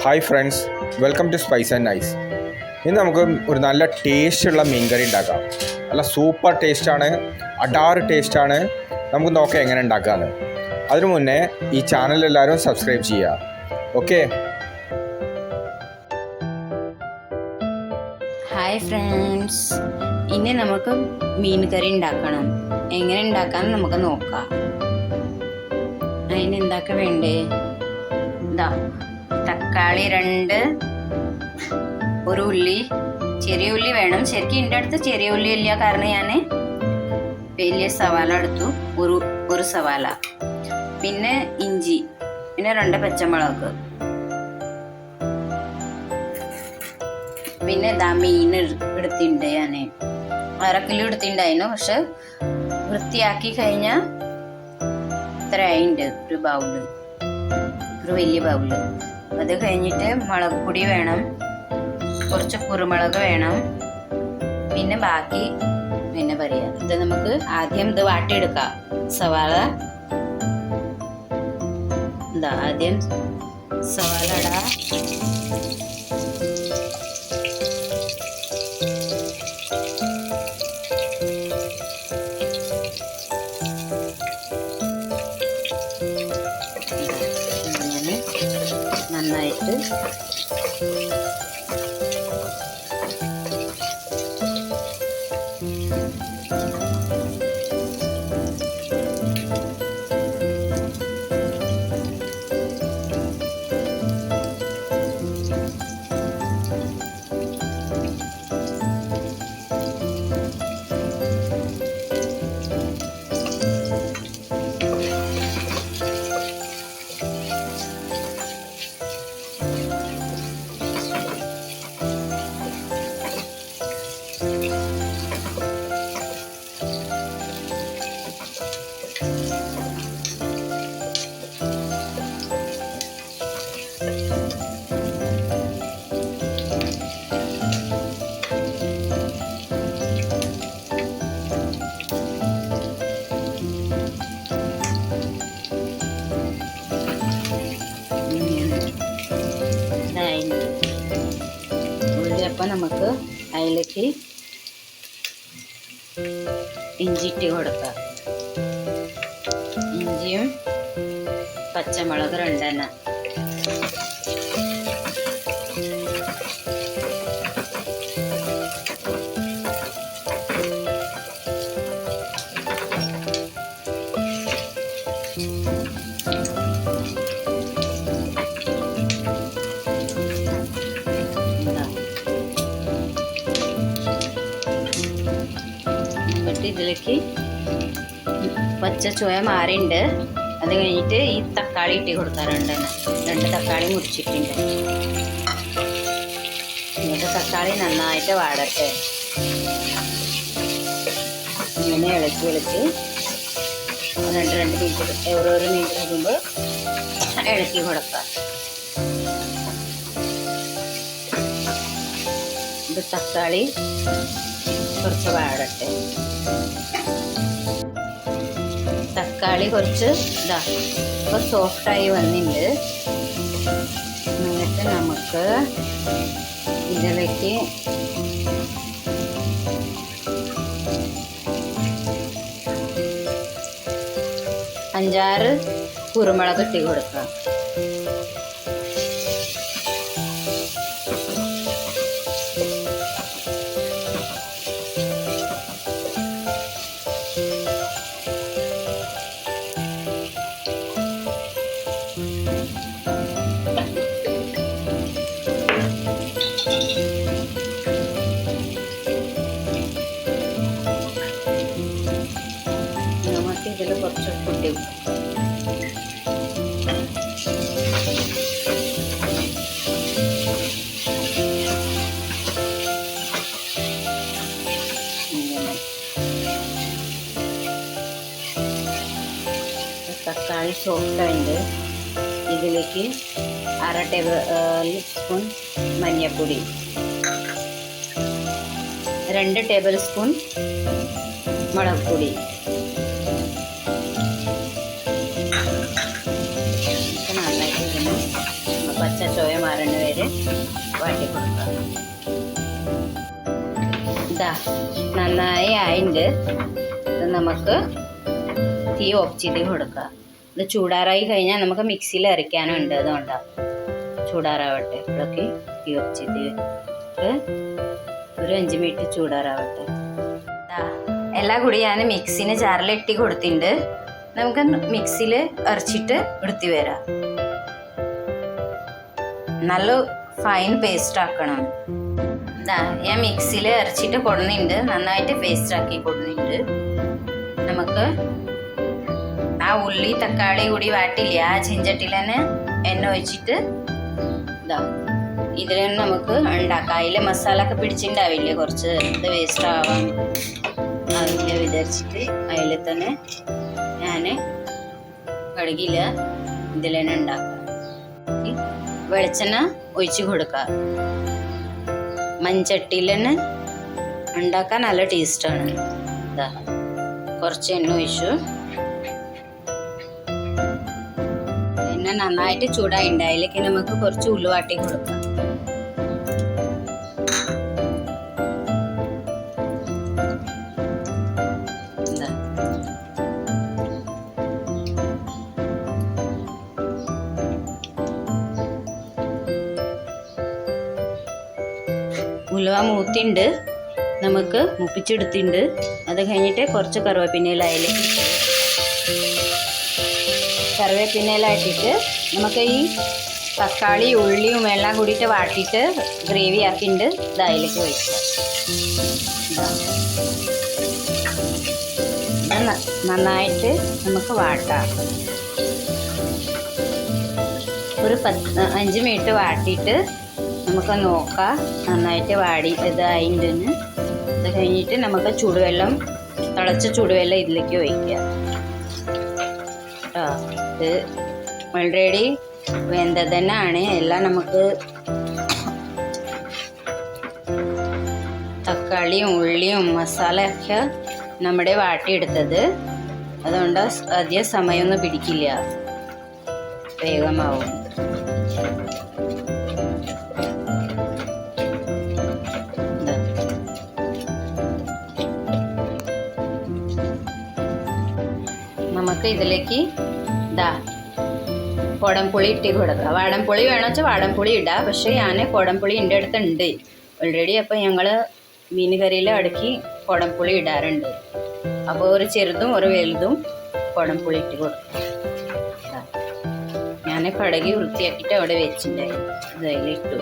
Hi friends, welcome to Spice and Nice. ഇന്ന് നമുക്ക് ഒരു നല്ല ടേസ്റ്റുള്ള മീൻകറി ഉണ്ടാക്കാം. നല്ല സൂപ്പർ ടേസ്റ്റാണ്, അടാറ് ടേസ്റ്റാണ്. നമുക്ക് നോക്കാം എങ്ങനെ ഉണ്ടാക്കാമെന്ന്. അതിനു മുന്നേ ഈ ചാനൽ എല്ലാവരും സബ്സ്ക്രൈബ് ചെയ്യുക. ഓക്കെ. ഹായ് ഫ്രണ്ട്സ്, ഇനി നമുക്ക് മീൻ കറി ഉണ്ടാക്കണം. എങ്ങനെ ഉണ്ടാക്കാമെന്ന് നമുക്ക് നോക്കാം. അതിന് എന്തൊക്കെ വേണ്ടേ? ഇതാ തക്കാളി 2, ഒരു ഉള്ളി, ചെറിയ ഉള്ളി വേണം. ശരിക്കും എൻ്റെ അടുത്ത് ചെറിയ ഉള്ളി ഇല്ല, കാരണം ഞാൻ വലിയ സവാള എടുത്തു, ഒരു സവാള, പിന്നെ ഇഞ്ചി, പിന്നെ 2 പച്ചമുളക്, പിന്നെ ഇതാ മീൻ എടുത്തിട്ടുണ്ട്. ഞാൻ 1/2 കിലോ എടുത്തിട്ടുണ്ടായിരുന്നു. പക്ഷെ വൃത്തിയാക്കി കഴിഞ്ഞാൽ ഇത്ര ആയിട്ടുണ്ട്, ഒരു വലിയ ബൗള്. അത് കഴിഞ്ഞിട്ട് മുളക് പൊടി വേണം, കുറച്ച് കുരുമുളക് വേണം, പിന്നെ ബാക്കി പിന്നെ പറയാം. ഇത് നമുക്ക് ആദ്യം ഇത് വാട്ടിയെടുക്കാം. സവാള എന്താ ആദ്യം സവാള ഇടാം. നന്നായിട്ട് ഉള്ളിയപ്പം നമുക്ക് അതിലേക്ക് ഇഞ്ചി ഇട്ട് കൊടുക്കാം. ഇഞ്ചിയും പച്ചമുളക് 2. ഇതിലേക്ക് പച്ച ചോയ മാറിണ്ട്. അത് കഴിഞ്ഞിട്ട് ഈ തക്കാളി ഇട്ട് കൊടുക്കാറുണ്ട്. 2 തക്കാളി മുറിച്ചിട്ടുണ്ട്. എന്നിട്ട് തക്കാളി നന്നായിട്ട് വാടട്ടെ. ഇങ്ങനെ ഇളക്കി 2 മിനിറ്റ് ഓരോരോ മിനിറ്റ് കഴിയുമ്പോൾ ഇളക്കി കൊടുക്കാം. ഇത് തക്കാളി കുറച്ച് വാടട്ടെ. തക്കാളി കുറച്ച് ഇപ്പോൾ സോഫ്റ്റായി വന്നിട്ടുണ്ട്. എന്നിട്ട് നമുക്ക് ഇതിലേക്ക് അഞ്ചാറ് കുരുമുളക് ഇട്ട് കൊടുക്കാം. ഇതിൽ കുറച്ച് പൊടി തക്കാളി സോഫ്റ്റായിട്ട് ഇതിലേക്ക് 1/2 ടേബിൾ സ്പൂൺ മഞ്ഞൾപ്പൊടി, 2 ടേബിൾ സ്പൂൺ മുളക് പൊടി, നന്നായിട്ട് പച്ച ചോയ മാറുന്ന വരെ വാട്ടി കൊടുക്കുക. ഇതാ നന്നായി ആയിട്ട് ഇത് നമുക്ക് തീ ഓഫ് ചെയ്ത് കൊടുക്കുക. ഇത് ചൂടാറായി കഴിഞ്ഞാൽ നമുക്ക് മിക്സിയിൽ അരയ്ക്കാനുണ്ട്, അതുകൊണ്ടാണ് ചൂടാറാവട്ടെ. ഇപ്പോഴൊക്കെ തീ ഓഫ് ചെയ്ത് ഒരു 5 മിനിറ്റ് ചൂടാറാവട്ടെ. എല്ലാം കൂടി ഞാൻ മിക്സിന് ജാറിലിട്ടി കൊടുത്തിട്ടുണ്ട്. നമുക്ക് മിക്സിയിൽ അരച്ചിട്ട് എടുത്തി വരാം. നല്ല ഫൈൻ പേസ്റ്റ് ആക്കണം. ഞാൻ മിക്സിയിൽ അരച്ചിട്ട് കൊടുക്കുന്നുണ്ട്, നന്നായിട്ട് പേസ്റ്റ് ആക്കി കൊടുക്കുന്നുണ്ട്. നമുക്ക് ആ ഉള്ളി തക്കാളി കൂടി വാട്ടില്ല, ആ ചിഞ്ചട്ടിൽ തന്നെ എണ്ണ ഒഴിച്ചിട്ട് ഇതിൽ തന്നെ നമുക്ക് ഉണ്ടാക്കാം. അതിൽ മസാല ഒക്കെ പിടിച്ചിട്ടുണ്ടാവില്ലേ, കുറച്ച് ഇത് വേസ്റ്റ് ആവാൻ ആവില്ല വിചാരിച്ചിട്ട് അതിൽ തന്നെ ഞാൻ കടുകില്ല ഇതിൽ തന്നെ ഉണ്ടാക്കാം. വെളിച്ചെണ്ണ ഒഴിച്ച് കൊടുക്കുക. മൺചട്ടിയിൽ തന്നെ ഉണ്ടാക്കാൻ നല്ല ടേസ്റ്റാണ്. ഇതാ കുറച്ച് എണ്ണ ഒഴിച്ചു. എണ്ണ നന്നായിട്ട് ചൂടായിട്ടുണ്ട്. അതിലേക്ക് നമുക്ക് കുറച്ച് ഉള്ളുവാട്ടി കൊടുക്കാം. ഉലുവ മൂത്തിണ്ട്, നമുക്ക് മുപ്പിച്ചെടുത്തിട്ടുണ്ട്. അത് കഴിഞ്ഞിട്ട് കുറച്ച് കറിവേപ്പിനയിലായിട്ടിട്ട് നമുക്ക് ഈ തക്കാളി ഉള്ളിയും എല്ലാം കൂടിയിട്ട് വാട്ടിയിട്ട് ഗ്രേവി ആക്കിയിട്ട് ഇതിലേക്ക് ഒഴിക്കുക. നന്നായിട്ട് നമുക്ക് വാട്ടാം. ഒരു 5 മിനിറ്റ് വാട്ടിയിട്ട് നമുക്ക് നോക്കാം നന്നായിട്ട് വാടിയിട്ട് ഇതായിട്ടുണ്ടെന്ന്. ഇത് കഴിഞ്ഞിട്ട് നമുക്ക് തിളച്ച ചൂടുവെള്ളം ഇതിലേക്ക് ഒഴിക്കുക. ഇത് ഓൾറെഡി വെന്തത് തന്നെയാണ്. എല്ലാം നമുക്ക് തക്കാളിയും ഉള്ളിയും മസാലയൊക്കെ നമ്മുടെ വാട്ടിയെടുത്തത്, അതുകൊണ്ട് അധികം സമയമൊന്നും പിടിക്കില്ല, വേഗമാവും. നമുക്ക് ഇതിലേക്ക് കുടംപുളി ഇട്ട് കൊടുക്കുക. വാടംപുളി വേണമെന്ന് വെച്ചാൽ വാടംപുളി ഇടാം, പക്ഷേ ഞാൻ കുടംപുളി എൻ്റെ അടുത്തുണ്ട് ഓൾറെഡി. അപ്പോൾ ഞങ്ങൾ മീൻ കറിയിൽ അടുക്കി കുടംപുളി ഇടാറുണ്ട്. അപ്പോൾ ഒരു ചെറുതും ഒരു വലുതും കുടംപുളി ഇട്ട് കൊടുക്കുക. ഞാൻ കടകി വൃത്തിയാക്കിയിട്ട് അവിടെ വെച്ചിട്ടുണ്ടായിരുന്നു, അതിലിട്ടു.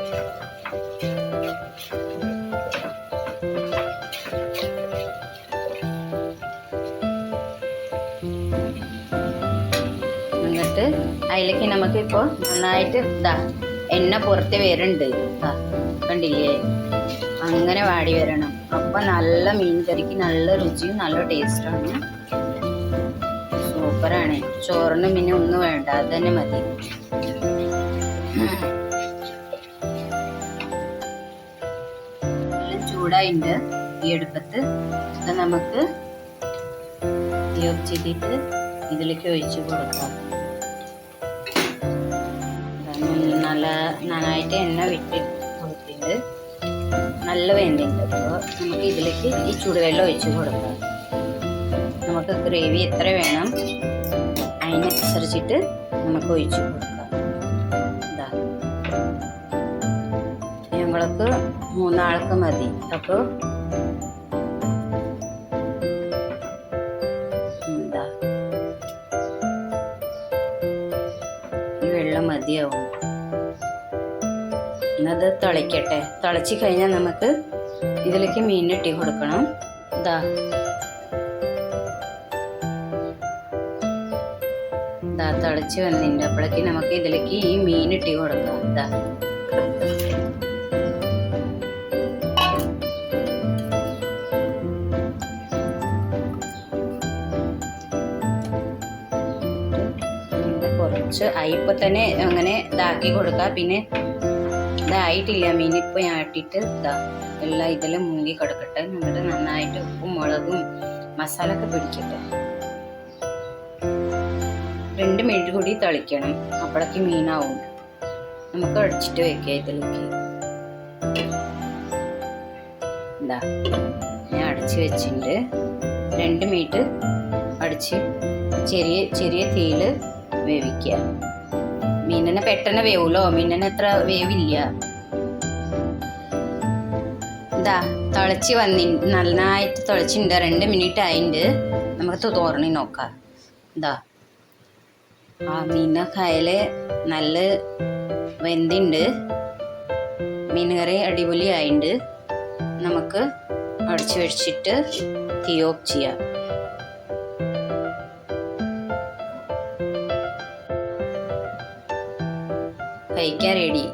എന്നിട്ട് അതിലേക്ക് നമുക്കിപ്പോൾ നന്നായിട്ട് എണ്ണ പുറത്ത് വരുന്നുണ്ട്, കണ്ടില്ലേ? അങ്ങനെ വാടി വരണം. അപ്പം നല്ല മീൻ കറിക്ക് നല്ല രുചിയും നല്ല ടേസ്റ്റാണ്, സൂപ്പറാണ്. ചോറിന് പിന്നെ ഒന്നും വേണ്ട, അത് തന്നെ മതി. എല്ലാം ചൂടായിട്ടുണ്ട് ഈ അടുപ്പത്ത്. ഇത് നമുക്ക് ഓഫ് ചെയ്തിട്ട് ഇതിലേക്ക് ഒഴിച്ച് കൊടുക്കാം. നന്നായിട്ട് എണ്ണ വിട്ട് കൊടുത്തിട്ട് നല്ല വെന്തുണ്ട്. അപ്പോൾ നമുക്ക് ഇതിലേക്ക് ഈ ചൂടുവെള്ളം ഒഴിച്ച് കൊടുക്കാം. നമുക്ക് ഗ്രേവി എത്ര വേണം അതിനനുസരിച്ചിട്ട് നമുക്ക് ഒഴിച്ച് കൊടുക്കാം. ഞങ്ങൾക്ക് 3 ആൾക്ക് മതി. അപ്പോൾ ഈ വെള്ളം മതിയാവും. എന്നത് തിളയ്ക്കട്ടെ. തിളച്ച് കഴിഞ്ഞാൽ നമുക്ക് ഇതിലേക്ക് മീൻ ഇട്ടി കൊടുക്കണം. തിളച്ച് വന്നിട്ടുണ്ട്. അപ്പോഴേക്ക് നമുക്ക് ഇതിലേക്ക് ഈ മീൻ ഇട്ടി കൊടുക്കാം. കുറച്ച് ഇപ്പം തന്നെ അങ്ങനെ ഇതാക്കി കൊടുക്കുക. പിന്നെ ഇതായിട്ടില്ല മീൻ, ഇപ്പോൾ ഞാൻ ഇട്ടിട്ട് എല്ലാം ഇതിലും മുങ്ങി കിടക്കട്ടെ. എന്നിട്ട് നന്നായിട്ട് ഉപ്പും മുളകും മസാല ഒക്കെ പിടിക്കട്ടെ. 2 മിനിറ്റ് കൂടി തിളിക്കണം, അപ്പോഴേക്ക് മീനാവും. നമുക്ക് അടിച്ചിട്ട് വെക്കാം ഇതിലേക്ക്. എന്താ ഞാൻ അടച്ച് വെച്ചിട്ടുണ്ട്. 2 മിനിറ്റ് അടിച്ച് ചെറിയ തീയിൽ വേവിക്കുക. മീനിനെ പെട്ടെന്ന് വേവുമല്ലോ, മീനിന് അത്ര വേവില്ല. ഇതാ തിളച്ച് നന്നായിട്ട് തിളച്ചിട്ടുണ്ട്. 2 മിനിറ്റ് ആയിട്ടുണ്ട്. നമുക്ക് തോരണി നോക്കാം. ഇതാ ആ മീനക്കായല് നല്ല വെന്തുണ്ട്. മീൻ കറി അടിപൊളി ആയിട്ടുണ്ട്. നമുക്ക് അടച്ചു വെച്ചിട്ട് തീ ഓഫ് ചെയ്യാം. കഴിക്കാൻ റെഡി.